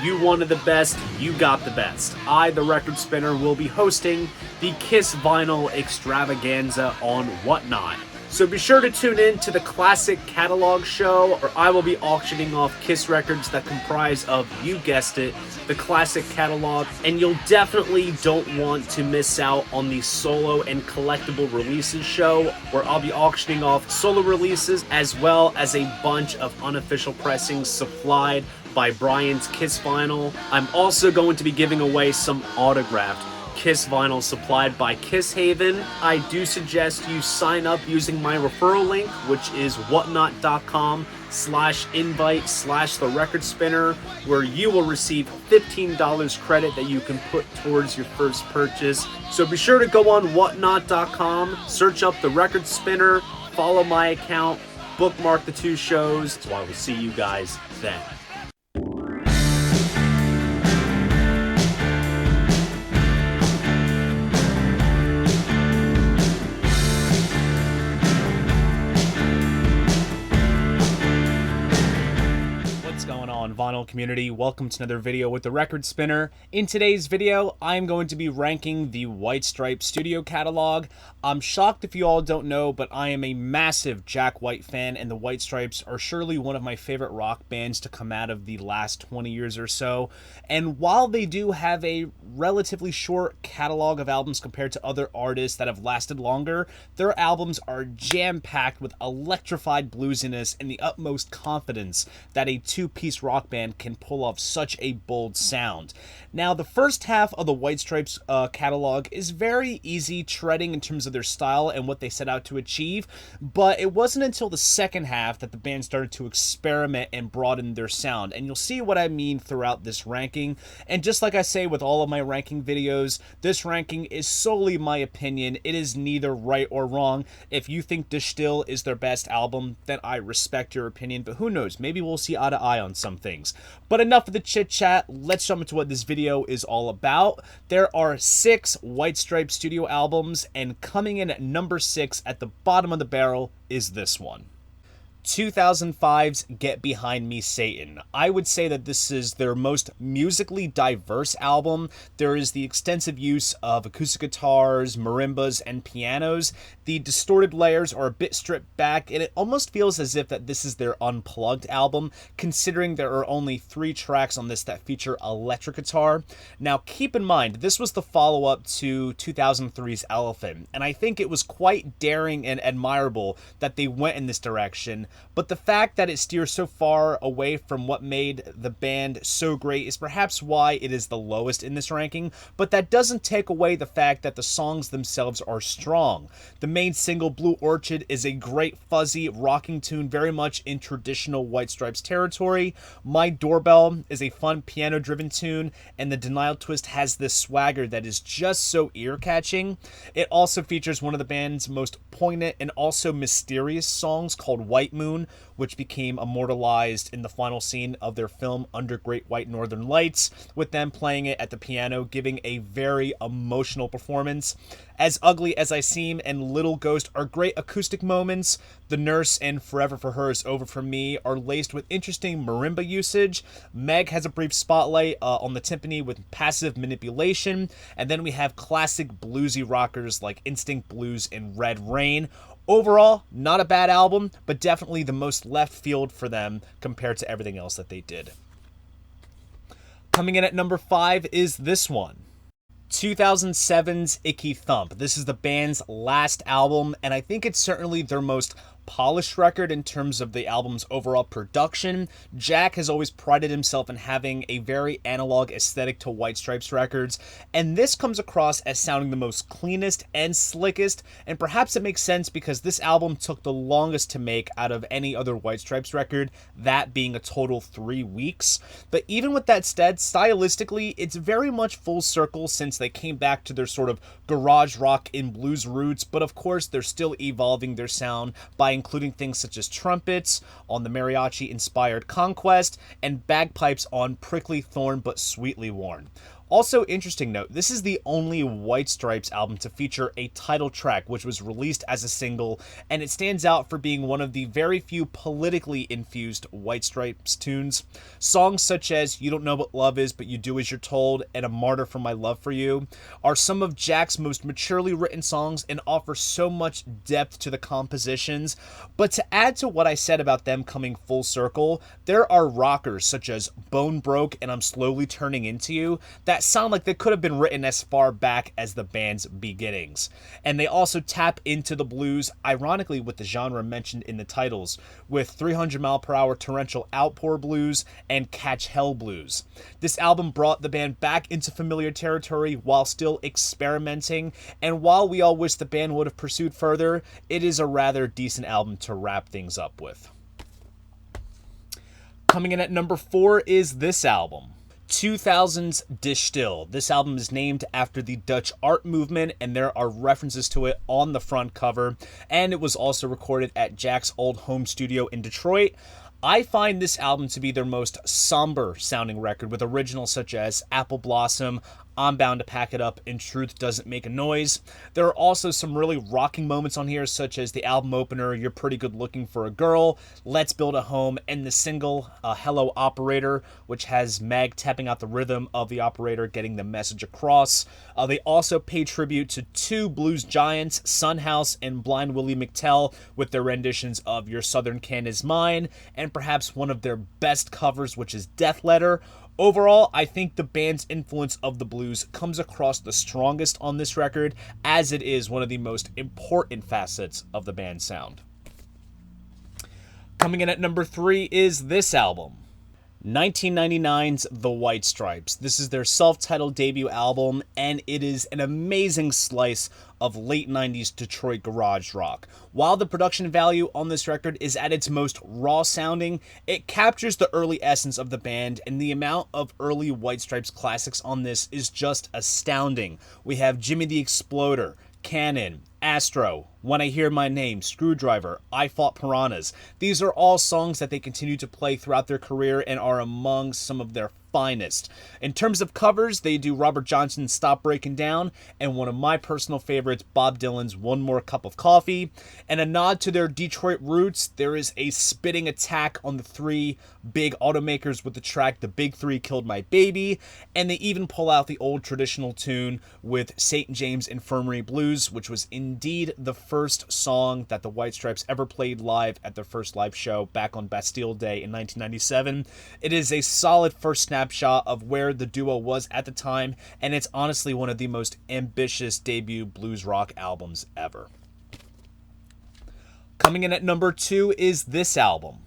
You wanted the best, you got the best. I, the record spinner, will be hosting the Kiss Vinyl Extravaganza on Whatnot. So be sure to tune in to the Classic Catalog Show, where I will be auctioning off Kiss records that comprise of, you guessed it, the Classic Catalog, and you'll definitely don't want to miss out on the Solo and Collectible Releases show, where I'll be auctioning off solo releases as well as a bunch of unofficial pressings supplied by Brian's Kiss Vinyl. I'm also going to be giving away some autographed Kiss Vinyl supplied by Kiss Haven. I do suggest you sign up using my referral link, which is whatnot.com/invite/the record spinner, where you will receive $15 credit that you can put towards your first purchase. So be sure to go on whatnot.com, search up the record spinner, follow my account, bookmark the two shows. So I will see you guys then. Vinyl community, welcome to another video with the record spinner. In today's video, I'm going to be ranking the White Stripes studio catalog. I'm shocked if you all don't know, but I am a massive Jack White fan, and the White Stripes are surely one of my favorite rock bands to come out of the last 20 years or so. And while they do have a relatively short catalog of albums compared to other artists that have lasted longer, their albums are jam-packed with electrified bluesiness and the utmost confidence that a two-piece rock band can pull off such a bold sound. Now, the first half of the White Stripes catalog is very easy treading in terms of their style and what they set out to achieve, but it wasn't until the second half that the band started to experiment and broaden their sound, and you'll see what I mean throughout this ranking. And just like I say with all of my ranking videos, this ranking is solely my opinion. It is neither right or wrong. If you think Distill is their best album, then I respect your opinion, but who knows, maybe we'll see eye to eye on some things. But enough of the chit chat, let's jump into what this video is all about. There are 6 White Stripes studio albums, and coming in at number 6 at the bottom of the barrel is this one. 2005's Get Behind Me, Satan. I would say that this is their most musically diverse album. There is the extensive use of acoustic guitars, marimbas, and pianos. The distorted layers are a bit stripped back, and it almost feels as if that this is their unplugged album, considering there are only 3 tracks on this that feature electric guitar. Now, keep in mind, this was the follow-up to 2003's Elephant, and I think it was quite daring and admirable that they went in this direction. But the fact that it steers so far away from what made the band so great is perhaps why it is the lowest in this ranking, but that doesn't take away the fact that the songs themselves are strong. The main single, Blue Orchid, is a great fuzzy rocking tune, very much in traditional White Stripes territory. My Doorbell is a fun piano-driven tune, and the Denial Twist has this swagger that is just so ear-catching. It also features one of the band's most poignant and also mysterious songs called White Moon, which became immortalized in the final scene of their film Under Great White Northern Lights, with them playing it at the piano, giving a very emotional performance. As Ugly as I Seem and Little Ghost are great acoustic moments. The Nurse and Forever for Her Is Over For Me are laced with interesting marimba usage. Meg has a brief spotlight on the timpani with passive manipulation. And then we have classic bluesy rockers like Instinct Blues and Red Rain. Overall, not a bad album, but definitely the most left field for them compared to everything else that they did. Coming in at number 5 is this one. 2007's Icky Thump. This is the band's last album, and I think it's certainly their most polished record in terms of the album's overall production. Jack has always prided himself in having a very analog aesthetic to White Stripes records, and this comes across as sounding the most cleanest and slickest, and perhaps it makes sense because this album took the longest to make out of any other White Stripes record, that being a total 3 weeks. But even with that said, stylistically, it's very much full circle since they came back to their sort of garage rock and blues roots, but of course they're still evolving their sound by including things such as trumpets on the mariachi-inspired Conquest and bagpipes on Prickly Thorn but Sweetly Worn. Also, interesting note, this is the only White Stripes album to feature a title track, which was released as a single, and it stands out for being one of the very few politically infused White Stripes tunes. Songs such as You Don't Know What Love Is, But You Do As You're Told, and A Martyr for My Love For You are some of Jack's most maturely written songs and offer so much depth to the compositions. But to add to what I said about them coming full circle, there are rockers such as Bone Broke and I'm Slowly Turning Into You that sound like they could have been written as far back as the band's beginnings. And they also tap into the blues, ironically with the genre mentioned in the titles, with 300 Mile Per Hour Torrential Outpour Blues and Catch Hell Blues. This album brought the band back into familiar territory while still experimenting, and while we all wish the band would have pursued further, it is a rather decent album to wrap things up with. Coming in at number 4 is this album, 2000's Die Still. This album is named after the Dutch art movement, and there are references to it on the front cover, and it was also recorded at Jack's old home studio in Detroit. I find this album to be their most somber sounding record, with originals such as Apple Blossom, I'm Bound to Pack It Up, and Truth Doesn't Make a Noise. There are also some really rocking moments on here, such as the album opener, You're Pretty Good Looking for a Girl, Let's Build a Home, and the single, Hello Operator, which has Meg tapping out the rhythm of the operator, getting the message across. They also pay tribute to two blues giants, Son House and Blind Willie McTell, with their renditions of Your Southern Can Is Mine, and perhaps one of their best covers, which is Death Letter. Overall, I think the band's influence of the blues comes across the strongest on this record, as it is one of the most important facets of the band's sound. Coming in at number 3 is this album, 1999's The White Stripes. This is their self-titled debut album, and it is an amazing slice of late 90s Detroit garage rock. While the production value on this record is at its most raw sounding, it captures the early essence of the band, and the amount of early White Stripes classics on this is just astounding. We have Jimmy the Exploder, Cannon, Astro, When I Hear My Name, Screwdriver, I Fought Piranhas. These are all songs that they continue to play throughout their career and are among some of their finest. In terms of covers, they do Robert Johnson's Stop Breaking Down, and one of my personal favorites, Bob Dylan's One More Cup of Coffee. And a nod to their Detroit roots, there is a spitting attack on the three big automakers with the track The Big Three Killed My Baby, and they even pull out the old traditional tune with St. James Infirmary Blues, which was indeed the first song that the White Stripes ever played live at their first live show back on Bastille Day in 1997. It is a solid first snapshot of where the duo was at the time, and it's honestly one of the most ambitious debut blues rock albums ever. Coming in at number 2 is this album,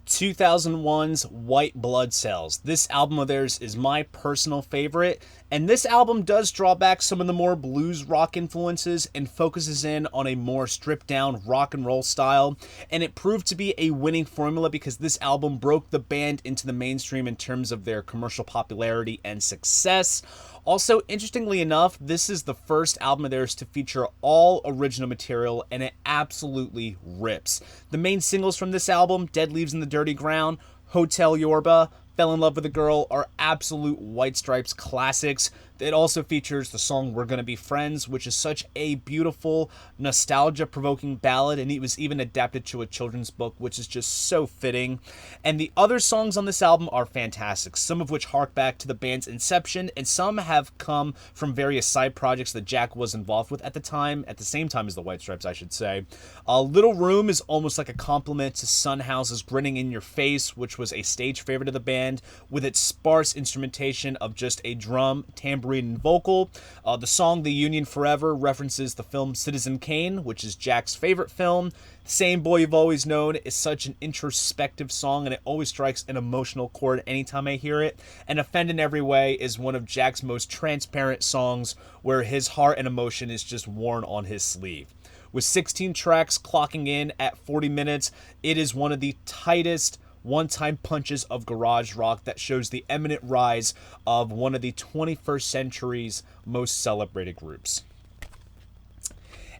2001's White Blood Cells. This album of theirs is my personal favorite, and this album does draw back some of the more blues rock influences and focuses in on a more stripped down rock and roll style, and it proved to be a winning formula because this album broke the band into the mainstream in terms of their commercial popularity and success. Also, interestingly enough, this is the first album of theirs to feature all original material, and it absolutely rips. The main singles from this album, Dead Leaves in the Dirty Ground, Hotel Yorba, Fell in Love with a Girl, are absolute White Stripes classics. It also features the song We're Gonna Be Friends, which is such a beautiful, nostalgia-provoking ballad, and it was even adapted to a children's book, which is just so fitting. And the other songs on this album are fantastic, some of which hark back to the band's inception, and some have come from various side projects that Jack was involved with at the same time as the White Stripes, I should say. Little Room is almost like a compliment to Son House's Grinning in Your Face, which was a stage favorite of the band, with its sparse instrumentation of just a drum, tambourine, and vocal. The song The Union Forever references the film Citizen Kane, which is Jack's favorite film. Same Boy You've Always Known is such an introspective song, and it always strikes an emotional chord anytime I hear it. And Offend in Every Way is one of Jack's most transparent songs, where his heart and emotion is just worn on his sleeve. With 16 tracks clocking in at 40 minutes, it is one of the tightest one-time punches of garage rock that shows the eminent rise of one of the 21st century's most celebrated groups.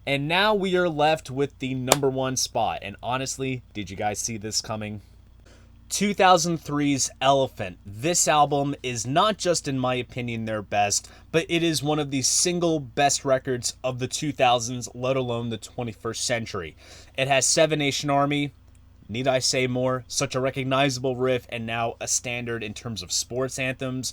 And now we are left with the number 1 spot, and honestly, did you guys see this coming? 2003's Elephant. This album is not just, in my opinion, their best, but it is one of the single best records of the 2000s, let alone the 21st century. It has Seven Nation Army. Need I say more? Such a recognizable riff and now a standard in terms of sports anthems.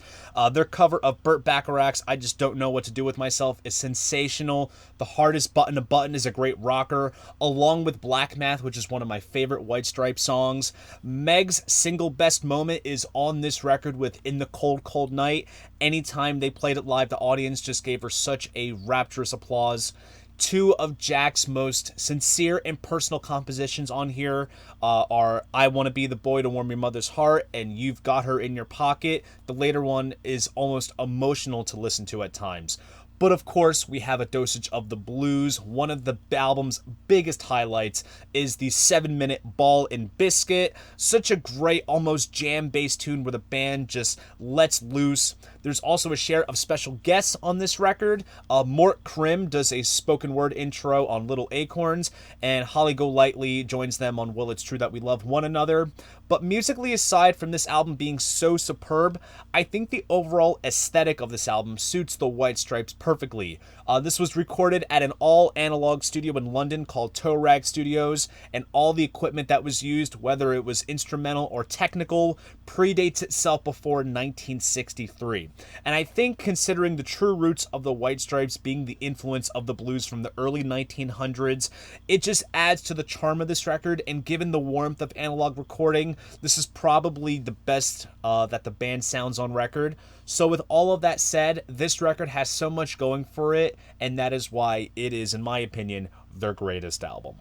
Their cover of Burt Bacharach's I Just Don't Know What to Do With Myself is sensational. The Hardest Button to Button is a great rocker, along with Black Math, which is one of my favorite White Stripes songs. Meg's single best moment is on this record with In the Cold, Cold Night. Anytime they played it live, the audience just gave her such a rapturous applause. Two of Jack's most sincere and personal compositions on here are I Want to Be the Boy to Warm Your Mother's Heart and You've Got Her in Your Pocket. The later one is almost emotional to listen to at times. But of course, we have a dosage of the blues. One of the album's biggest highlights is the 7-minute Ball and Biscuit. Such a great, almost jam-based tune where the band just lets loose. There's also a share of special guests on this record. Mort Krim does a spoken word intro on Little Acorns, and Holly Golightly joins them on Well It's True That We Love One Another. But musically, aside from this album being so superb, I think the overall aesthetic of this album suits the White Stripes perfectly. This was recorded at an all-analog studio in London called Toe Rag Studios, and all the equipment that was used, whether it was instrumental or technical, predates itself before 1963. And I think, considering the true roots of the White Stripes being the influence of the blues from the early 1900s, it just adds to the charm of this record, and given the warmth of analog recording, this is probably the best that the band sounds on record. So with all of that said, this record has so much going for it, and that is why it is, in my opinion, their greatest album.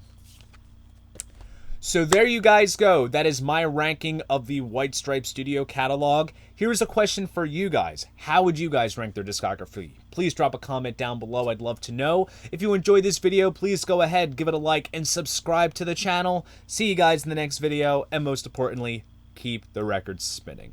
So there you guys go. That is my ranking of the White Stripes studio catalog. Here's a question for you guys. How would you guys rank their discography? Please drop a comment down below. I'd love to know. If you enjoyed this video, please go ahead, give it a like, and subscribe to the channel. See you guys in the next video, and most importantly, keep the records spinning.